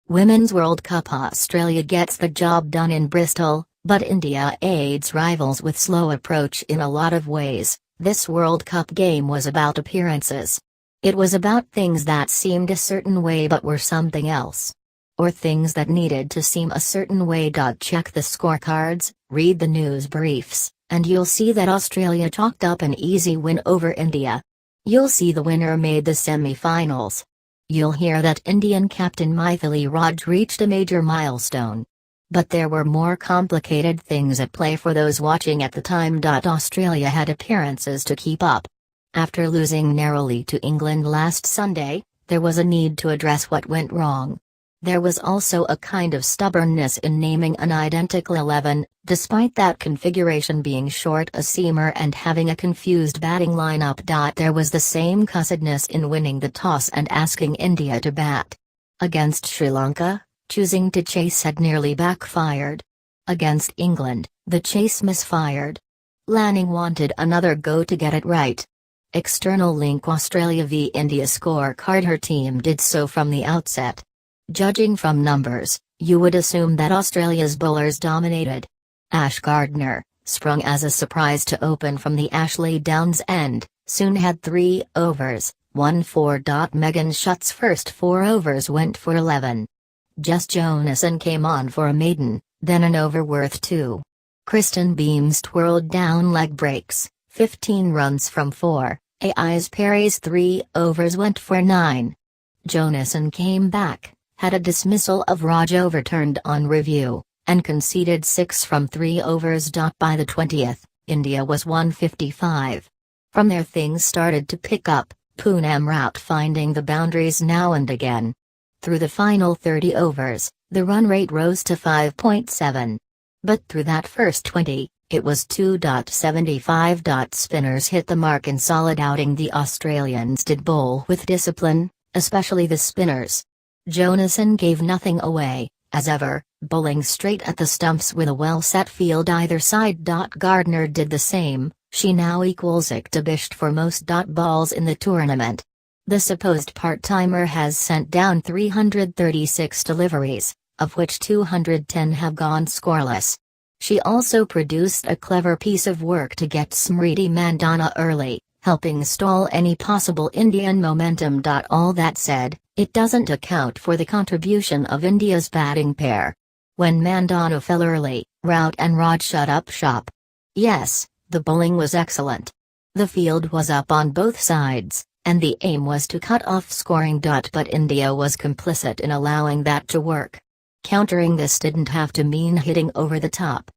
Women's World Cup. Australia gets the job done in Bristol, but India aids rivals with slow approach in a lot of ways. This World Cup game was about appearances. It was about things that seemed a certain way but were something else. Or things that needed to seem a certain way. Check the scorecards, read the news briefs, and you'll see that Australia chalked up an easy win over India. You'll see the winner made the semi-finals. You'll hear that Indian captain Mithili Raj reached a major milestone. But there were more complicated things at play for those watching at the time. Australia had appearances to keep up. After losing narrowly to England last Sunday, there was a need to address what went wrong. There was also a kind of stubbornness in naming an identical 11, despite that configuration being short a seamer and having a confused batting lineup. There was the same cussedness in winning the toss and asking India to bat. Against Sri Lanka, choosing to chase had nearly backfired. Against England, the chase misfired. Lanning wanted another go to get it right. External link: Australia v India scorecard. Her team did so from the outset. Judging from numbers, you would assume that Australia's bowlers dominated. Ash Gardner, sprung as a surprise to open from the Ashley Downs end, soon had 3 overs, 1-4. Megan Schutt's first 4 overs went for 11. Jess Jonassen came on for a maiden, then an over worth 2. Kristen Beams twirled down leg breaks, 15 runs from 4. Ais Perry's 3 overs went for 9. Jonassen came back, had a dismissal of Raj overturned on review, and conceded 6 from 3 overs. By the 20th, India was 155. From there things started to pick up, Poonam Raut finding the boundaries now and again. Through the final 30 overs, the run rate rose to 5.7. But through that first 20, it was 2.75. Spinners hit the mark in solid outing. The Australians did bowl with discipline, especially the spinners. Jonassen gave nothing away, as ever, bowling straight at the stumps with a well-set field either side. Gardner did the same. She now equals Iqtabisht for most balls in the tournament. The supposed part-timer has sent down 336 deliveries, of which 210 have gone scoreless. She also produced a clever piece of work to get Smriti Mandana early, helping stall any possible Indian momentum. All that said, it doesn't account for the contribution of India's batting pair. When Mandana fell early, Raut and Raj shut up shop. Yes, the bowling was excellent. The field was up on both sides, and the aim was to cut off scoring. But India was complicit in allowing that to work. Countering this didn't have to mean hitting over the top.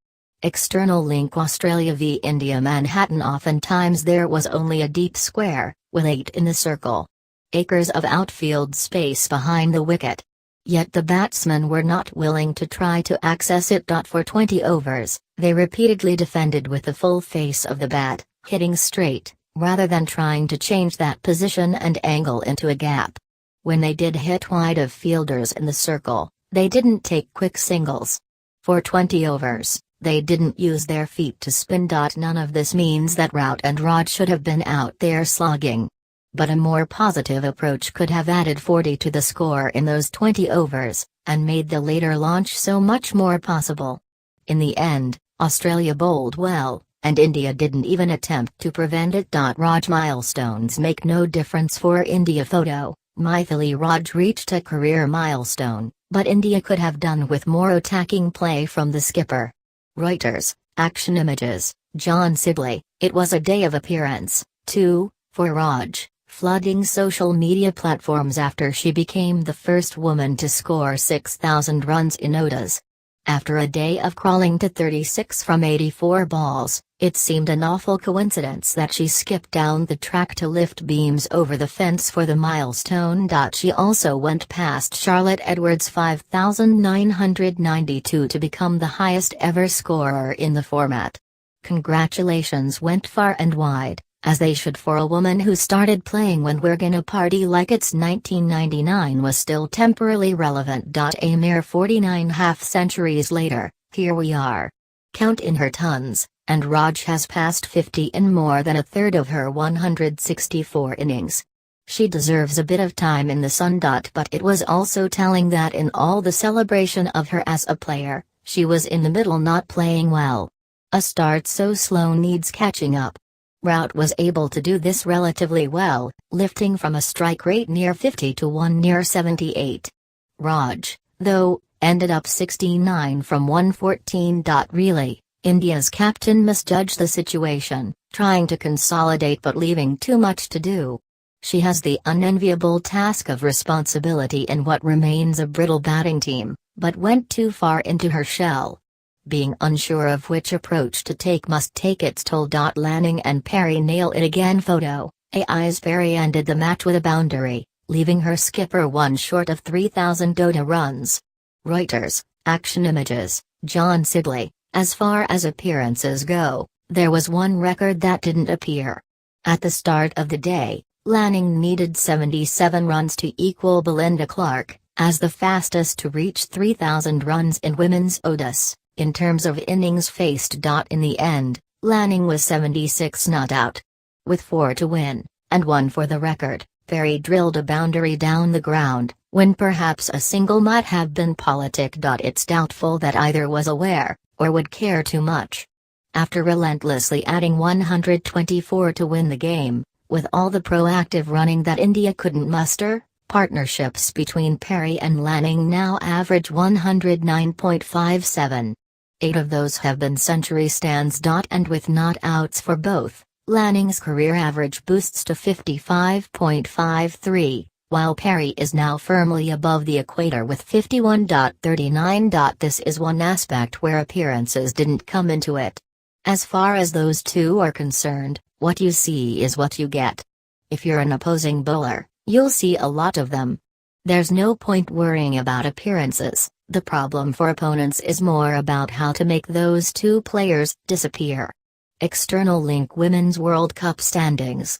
External link: Australia v India Manhattan. Oftentimes there was only a deep square, with 8 in the circle. Acres of outfield space behind the wicket. Yet the batsmen were not willing to try to access it. For 20 overs, they repeatedly defended with the full face of the bat, hitting straight, rather than trying to change that position and angle into a gap. When they did hit wide of fielders in the circle, they didn't take quick singles. For 20 overs, they didn't use their feet to spin. None of this means that Raut and Raj should have been out there slogging. But a more positive approach could have added 40 to the score in those 20 overs, and made the later launch so much more possible. In the end, Australia bowled well, and India didn't even attempt to prevent it. Raj milestones make no difference for India. Photo: Mithili Raj reached a career milestone, but India could have done with more attacking play from the skipper. Reuters, Action Images, John Sibley. It was a day of appearance, too, for Raj, flooding social media platforms after she became the first woman to score 6,000 runs in ODIs. After a day of crawling to 36 from 84 balls, it seemed an awful coincidence that she skipped down the track to lift Beams over the fence for the milestone. She also went past Charlotte Edwards' 5,992 to become the highest ever scorer in the format. Congratulations went far and wide, as they should for a woman who started playing when We're Gonna Party Like It's 1999 was still temporally relevant. A mere 49 half-centuries later, here we are. Count in her tons, and Raj has passed 50 in more than a third of her 164 innings. She deserves a bit of time in the sun. But it was also telling that in all the celebration of her as a player, she was in the middle not playing well. A start so slow needs catching up. Rout was able to do this relatively well, lifting from a strike rate near 50 to one near 78. Raj, though, ended up 69 from 114. Really, India's captain misjudged the situation, trying to consolidate but leaving too much to do. She has the unenviable task of responsibility in what remains a brittle batting team, but went too far into her shell. Being unsure of which approach to take must take its toll. Lanning and Perry nail it again. Photo, AI's Perry ended the match with a boundary, leaving her skipper one short of 3,000 Dota runs. Reuters, Action Images, John Sibley. As far as appearances go, there was one record that didn't appear. At the start of the day, Lanning needed 77 runs to equal Belinda Clark, as the fastest to reach 3,000 runs in women's ODIs. In terms of innings faced. In the end, Lanning was 76 not out. With 4 to win, and 1 for the record, Perry drilled a boundary down the ground, when perhaps a single might have been politic. It's doubtful that either was aware, or would care too much. After relentlessly adding 124 to win the game, with all the proactive running that India couldn't muster, partnerships between Perry and Lanning now average 109.57. 8 of those have been century stands. And with not outs for both, Lanning's career average boosts to 55.53, while Perry is now firmly above the equator with 51.39. This is one aspect where appearances didn't come into it. As far as those two are concerned, what you see is what you get. If you're an opposing bowler, you'll see a lot of them. There's no point worrying about appearances. The problem for opponents is more about how to make those two players disappear. External link Women's World Cup standings.